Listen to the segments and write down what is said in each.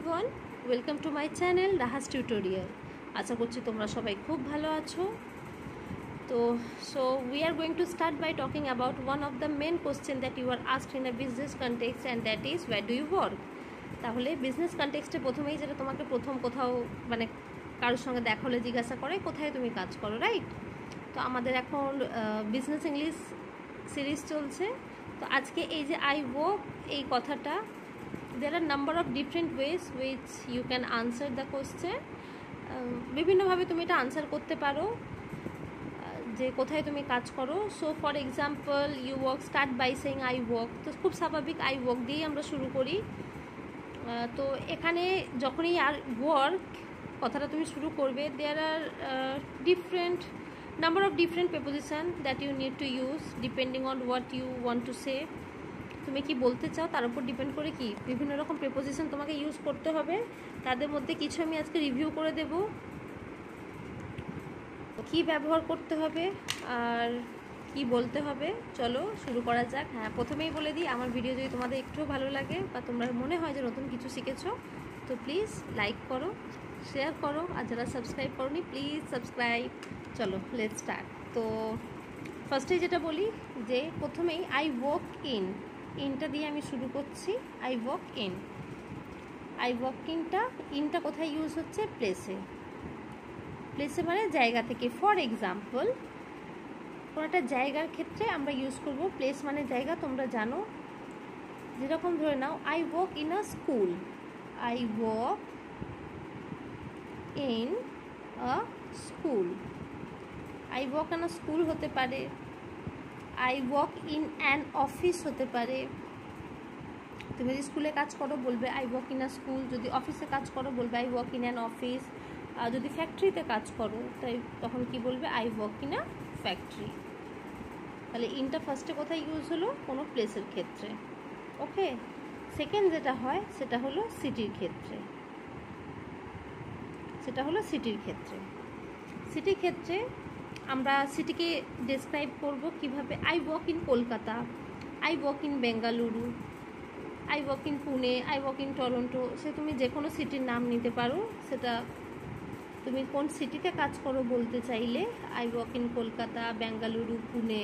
everyone, welcome to my channel Rahas Tutorial. আশা করছি তোমরা সবাই খুব ভালো আছো। তো we are going to start by talking about one of the main question that you are asked in a business context, and that is where do you work? তাহলে business কনটেক্সটে প্রথমেই যেটা তোমাকে কোথাও মানে কারোর সঙ্গে দেখা হলে জিজ্ঞাসা করে কোথায় তুমি কাজ করো, রাইট? তো আমাদের এখন বিজনেস ইংলিশ সিরিজ চলছে। তো আজকে এই যে আই ওয়ার্ক এই কথাটা, there are number of different ways which you can answer the question. বিভিন্নভাবে তুমি এটা আনসার করতে পারো যে কোথায় তুমি কাজ করো। So for example you work, start by saying I work. তো খুব স্বাভাবিক, আই ওয়ার্ক দিয়েই আমরা শুরু করি। তো এখানে যখনই আর ওয়ার্ক কথাটা তুমি শুরু করবে, দেয়ার আর different number of different preposition that you need to use depending on what you want to say. তুমি কি বলতে চাও তার উপর ডিপেন্ড করে কি বিভিন্ন রকম প্রিপোজিশন তোমাকে ইউজ করতে হবে। তাদের মধ্যে কিছু আমি আজকে রিভিউ করে দেব, কি ব্যবহার করতে হবে আর কি বলতে হবে। চলো শুরু করা যাক। হ্যাঁ, প্রথমেই বলে দিই, আমার ভিডিও যদি তোমাদের একটু ভালো লাগে বা তোমরা মনে হয় যে নতুন কিছু শিখেছো, তো প্লিজ লাইক করো, শেয়ার করো, আর যারা সাবস্ক্রাইব করোনি প্লিজ সাবস্ক্রাইব। চলো লেটস স্টার্ট। তো ফার্স্টে যেটা বলি যে প্রথমেই আই ওয়ার্ক ইনটা দিয়ে আমি শুরু করছি। আই ওয়ার্ক ইনটা কোথায় ইউজ হচ্ছে? প্লেসে মানে জায়গা থেকে। ফর এক্সাম্পল কোনো একটা জায়গার ক্ষেত্রে আমরা ইউজ করব প্লেস মানে জায়গা, তোমরা জানো। যেরকম ধরে নাও I work in a school, I work in a school. I work in a school হতে পারে, I work in an office হতে পারে। তুমি যদি স্কুলে কাজ করো বলবে I work in a school, যদি অফিসে কাজ করো বলবে I work in an office, আর যদি ফ্যাক্টরিতে কাজ করো তাই তখন কি বলবে I work in a factory. তাহলে ইনটা ফার্স্টে কোথায় ইউজ হলো? কোনো প্লেসের ক্ষেত্রে। ওকে, সেকেন্ড যেটা হয় সেটা হলো সিটির ক্ষেত্রে। সিটির ক্ষেত্রে আমরা সিটিকে ডেসক্রাইব করব কিভাবে? I work in Kolkata, I work in Bengaluru, I work in Pune, I work in Toronto. সে তুমি যে কোনো সিটির নাম নিতে পারো। সেটা তুমি কোন সিটিতে কাজ করো বলতে চাইলে I work in Kolkata, Bengaluru, Pune,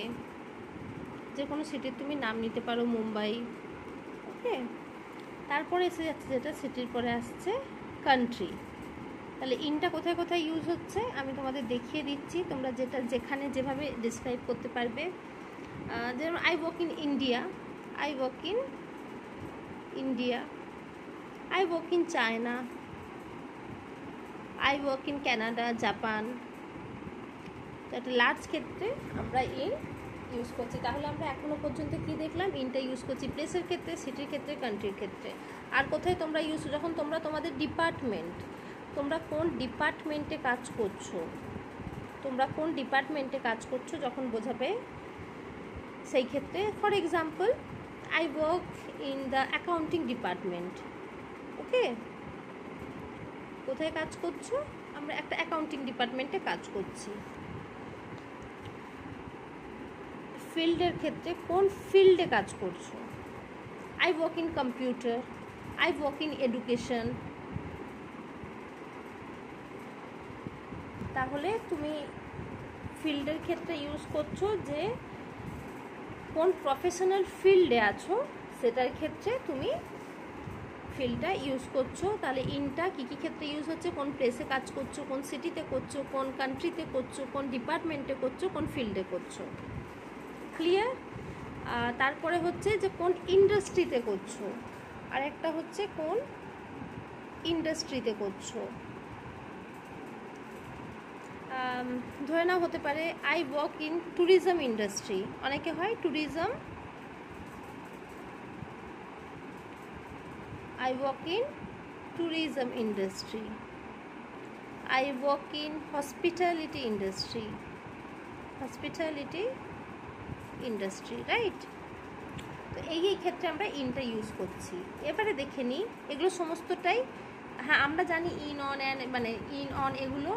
যে কোনো সিটির তুমি নাম নিতে পারো, মুম্বাই। ওকে, তারপরে এসে যাচ্ছে যেটা সিটির পরে আসছে কান্ট্রি। তাহলে ইনটা কোথায় কোথায় ইউজ হচ্ছে আমি তোমাদের দেখিয়ে দিচ্ছি, তোমরা যেখানে যেভাবে ডিসক্রাইব করতে পারবে। যেমন I work in India, I work in India, I work in China, I work in Canada, Japan. তো একটা লার্জ ক্ষেত্রে আমরা ইন ইউজ করছি। তাহলে আমরা এখনও পর্যন্ত কি দেখলাম? ইনটা ইউজ করছি প্লেসের ক্ষেত্রে, সিটির ক্ষেত্রে, কান্ট্রির ক্ষেত্রে। আর কোথায় তোমরা ইউজ, যখন তোমরা তোমাদের ডিপার্টমেন্ট, তোমরা কোন ডিপার্টমেন্টে কাজ করছো যখন বোঝাবে সেই ক্ষেত্রে। For example I work in the accounting department. Okay, কোথায় কাজ করছো? আমরা একটা অ্যাকাউন্টিং ডিপার্টমেন্টে কাজ করছি। ফিল্ডের ক্ষেত্রে কোন ফিল্ডে কাজ করছো? I work in computer, I work in education. তাহলে তুমি ফিল্ডের ক্ষেত্রে ইউজ করছো যে কোন প্রফেশনাল ফিল্ডে আছো সেটার ক্ষেত্রে তুমি ফিল্ডটা ইউজ করছো। তাহলে ইনটা কী কী ক্ষেত্রে ইউজ হচ্ছে? কোন প্লেসে কাজ করছো, কোন সিটিতে করছো, কোন কান্ট্রিতে করছো, কোন ডিপার্টমেন্টে করছো, কোন ফিল্ডে করছো। ক্লিয়ার? তারপরে হচ্ছে যে কোন ইন্ডাস্ট্রিতে করছো, আর একটা হচ্ছে কোন ইন্ডাস্ট্রিতে করছো। ধরে নাও হতে পারে I work in tourism industry. অনেকে হয় tourism, I work in tourism industry, I work in hospitality industry, right? তো এই ক্ষেত্রে আমরা ইনটা ইউজ করছি। এবারে দেখে নিই এগুলো সমস্তটাই, হ্যাঁ আমরা জানি ইন অন অ্যান্ড মানে ইন অন এগুলো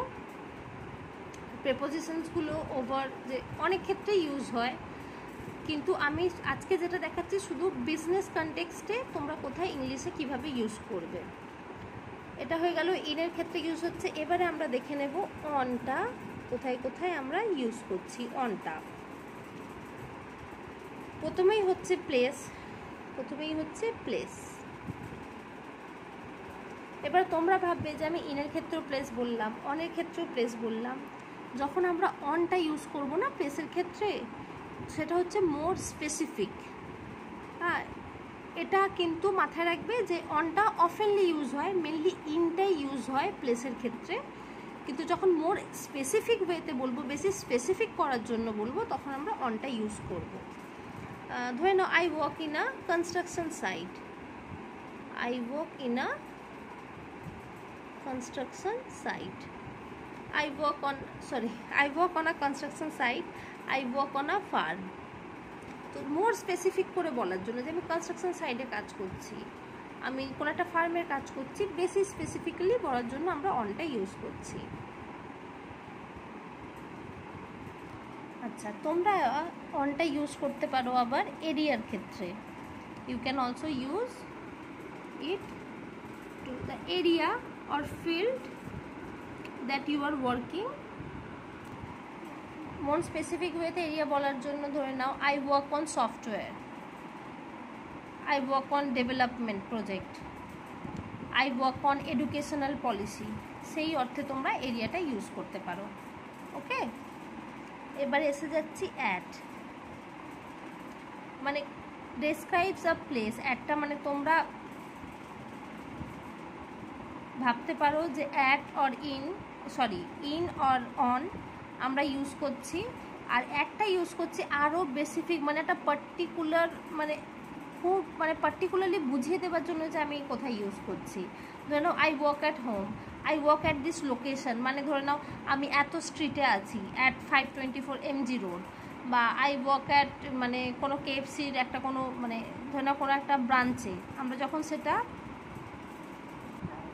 প্রেপোজিশনসগুলো ওভার যে অনেক ক্ষেত্রে ইউজ হয়, কিন্তু আমি আজকে যেটা দেখাচ্ছি শুধু বিজনেস কনটেক্সটে তোমরা কোথায় ইংলিশে কিভাবে ইউজ করবে। এটা হয়ে গেল ইনের ক্ষেত্রে ইউজ হচ্ছে। এবারে আমরা দেখে নেব অনটা কোথায় কোথায় আমরা ইউজ করছি। অনটা প্রথমেই হচ্ছে প্লেস। এবার তোমরা ভাববে যে আমি ইনের ক্ষেত্রেও প্লেস বললাম, অনের ক্ষেত্রেও প্লেস বললাম। যখন আমরা অনটা ইউজ করব না প্লেসের ক্ষেত্রে, সেটা হচ্ছে মোর স্পেসিফিক। হ্যাঁ, এটা কিন্তু মাথায় রাখবে যে অনটা অফেনলি ইউজ হয়, মেনলি ইনটাই ইউজ হয় প্লেসের ক্ষেত্রে। কিন্তু যখন মোর স্পেসিফিক ওয়েতে বলবো, বেশি স্পেসিফিক করার জন্য বলবো, তখন আমরা অনটা ইউজ করব। ধরে নাও I work in a construction site. I work on a construction site. I work on a construction site. I work on a farm. তো মোর স্পেসিফিক করে বলার জন্য যে আমি কনস্ট্রাকশন সাইটে কাজ করছি, আমি কোনো একটা ফার্মের কাজ করছি, বেশি স্পেসিফিক্যালি বলার জন্য আমরা অনটা ইউজ করছি। আচ্ছা, তোমরা অনটা ইউজ করতে পারো আবার এরিয়ার ক্ষেত্রে। You can also use it to the area or field that you are working. more specific way তে এরিয়া বলার জন্য ধরে নাও I work on software, I work on development project, I work on educational policy। সেই অর্থে তোমরা এরিয়াটা use করতে পারো। ওকে, এবারে এসে যাচ্ছি অ্যাট, মানে describes a place। অ্যাটটা মানে তোমরা ভাবতে পারো যে at or in or on আমরা ইউজ করছি, আর একটা ইউজ করছি আরও স্পেসিফিক, মানে একটা পার্টিকুলার, মানে খুব মানে পার্টিকুলারলি বুঝিয়ে দেওয়ার জন্য যে আমি কোথায় ইউজ করছি। ধরে নাও I work at home, I work at this location, মানে ধরে নাও আমি এত স্ট্রিটে আছি, অ্যাট 524 MG রোড। বা আই ওয়ার্ক অ্যাট মানে কোনো KFCর একটা কোনো মানে ধরে নাও কোনো একটা ব্রাঞ্চে, আমরা যখন সেটা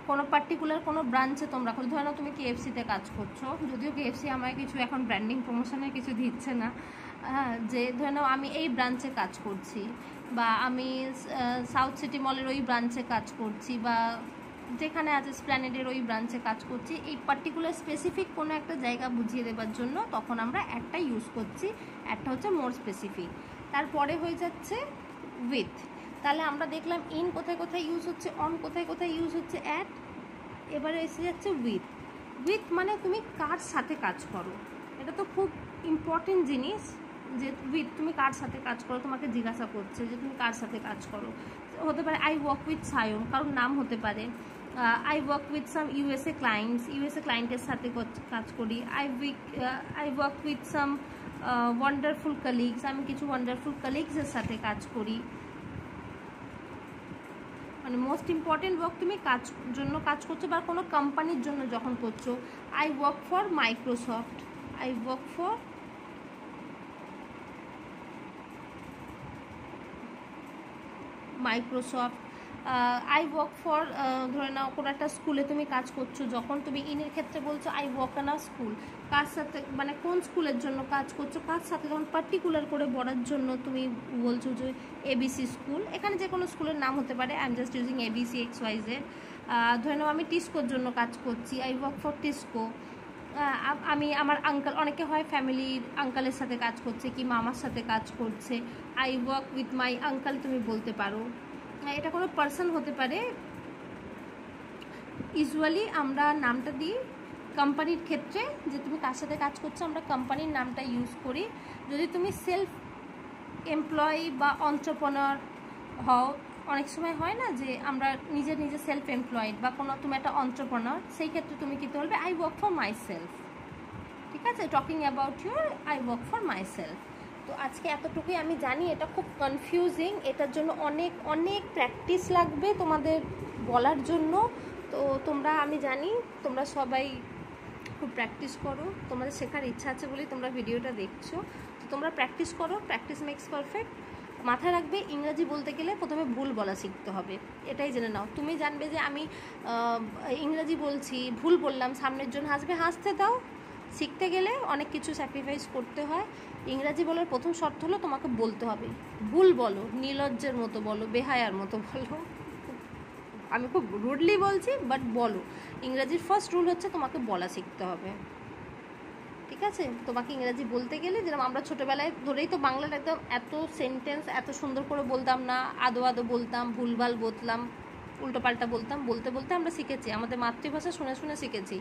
কোনো পার্টিকুলার কোনো ব্রাঞ্চে তোমরা ধরে নাও তুমি KFCতে কাজ করছো, যদিও KFC আমায় কিছু এখন ব্র্যান্ডিং প্রমোশনের কিছু দিচ্ছে না, যে ধরে নাও আমি এই ব্রাঞ্চে কাজ করছি, বা আমি সাউথ সিটি মলের ওই ব্রাঞ্চে কাজ করছি, বা যেখানে আছে এসপ্ল্যানেডের ওই ব্রাঞ্চে কাজ করছি। এই পার্টিকুলার স্পেসিফিক কোনো একটা জায়গা বুঝিয়ে দেওয়ার জন্য তখন আমরা একটা ইউজ করছি। একটা হচ্ছে মোর স্পেসিফিক। তারপরে হয়ে যাচ্ছে উইথ। তাহলে আমরা দেখলাম ইন কোথায় কোথায় ইউজ হচ্ছে, অন কোথায় কোথায় ইউজ হচ্ছে, অ্যাট। এবারে এসে যাচ্ছে উইথ। উইথ মানে তুমি কার সাথে কাজ করো, এটা তো খুব ইম্পর্টেন্ট জিনিস, যে উইথ তুমি কার সাথে কাজ করো, তোমাকে জিজ্ঞাসা করছে যে তুমি কার সাথে কাজ করো। হতে পারে আই ওয়ার্ক উইথ সায়ন, কারোর নাম হতে পারে। I work with some USA ক্লায়েন্টের সাথে কাজ করি। I work with some wonderful colleagues, আমি কিছু ওয়ান্ডারফুল কালিগসের সাথে কাজ করি। মানে মোস্ট ইম্পর্টেন্ট ওয়ার্ক তুমি জন্য কাজ করছো বা কোনো কোম্পানির জন্য যখন করছো। I work for Microsoft, I work for Microsoft. I work for ধরে নাও কোনো একটা স্কুলে তুমি কাজ করছো, যখন তুমি ইনের ক্ষেত্রে বলছো I work in a school, কার সাথে মানে কোন স্কুলের জন্য কাজ করছো, কার সাথে যখন পার্টিকুলার করে বলার জন্য তুমি বলছো যে ABC স্কুল, এখানে যে কোনো স্কুলের নাম হতে পারে। I am just using ABC XYZ। ধরে নাও আমি টিস্কোর জন্য কাজ করছি, আই ওয়ার্ক ফর টিস্কো। আমি আমার আঙ্কাল, অনেকে হয় ফ্যামিলির আঙ্কালের সাথে কাজ করছে কি মামার সাথে কাজ করছে, I work with my uncle তুমি বলতে পারো। এটা কোনো পার্সন হতে পারে। ইউজুয়ালি আমরা নামটা দিই কোম্পানির ক্ষেত্রে, যে তুমি কার সাথে কাজ করছো আমরা কোম্পানির নামটা ইউজ করি। যদি তুমি সেলফ এমপ্লয়ি বা অন্ত্রপ্রনার হও, অনেক সময় হয় না যে আমরা নিজে সেলফ এমপ্লয়েড বা কোনো তুমি একটা অন্ত্রপ্রনার, সেই ক্ষেত্রে তুমি কী বলবে I work for my self. ঠিক আছে, talking about your I work for my self. তো আজকে এতটুকুই আমি জানি, এটা খুব কনফিউজিং, এটার জন্য অনেক অনেক প্র্যাকটিস লাগবে তোমাদের বলার জন্য। তো তোমরা, আমি জানি তোমরা সবাই খুব প্র্যাকটিস করো, তোমাদের শেখার ইচ্ছা আছে বলেই তোমরা ভিডিওটা দেখছো। তো তোমরা প্র্যাকটিস করো, প্র্যাকটিস মেক্স পারফেক্ট। মাথায় রাখবে ইংরাজি বলতে গেলে প্রথমে ভুল বলা শিখতে হবে, এটাই জেনে নাও। তুমি জানবে যে আমি ইংরাজি বলছি, ভুল বললাম, সামনের জন হাসবে, হাসতে দাও। শিখতে গেলে অনেক কিছু স্যাক্রিফাইস করতে হয়। ইংরাজি বলার প্রথম শর্ত হলো তোমাকে বলতে হবে, ভুল বলো, নির্লজ্জের মতো বলো, বেহায়ার মতো বলো, আমি খুব রুডলি বলছি, বাট বলো। ইংরাজির ফার্স্ট রুল হচ্ছে তোমাকে বলা শিখতে হবে, ঠিক আছে? তোমাকে ইংরাজি বলতে গেলে যেরকম আমরা ছোটোবেলায় ধরেই তো বাংলার একদম এত সেন্টেন্স এত সুন্দর করে বলতাম না, আদো আদো বলতাম, ভুলভাল বলতাম, উল্টোপাল্টা বলতাম, বলতে বলতে আমরা শিখেছি, আমাদের মাতৃভাষা শুনে শুনে শিখেছি।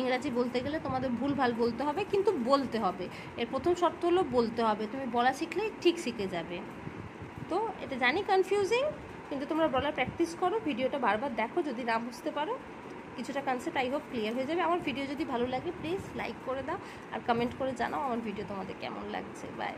ইংরাজি বলতে গেলে তোমাদের ভুলভাল বলতে হবে, কিন্তু বলতে হবে। এর প্রথম শর্ত হলো বলতে হবে, তুমি বলা শিখলেই ঠিক শিখে যাবে। তো এটা জানি কনফিউজিং, কিন্তু তোমরা বলার প্র্যাকটিস করো, ভিডিওটা বারবার দেখো, যদি না বুঝতে পারো কিছুটা কনসেপ্ট আই হোপ ক্লিয়ার হয়ে যাবে। আমার ভিডিও যদি ভালো লাগে প্লিজ লাইক করে দাও আর কমেন্ট করে জানাও আমার ভিডিও তোমাদের কেমন লাগছে। বাই।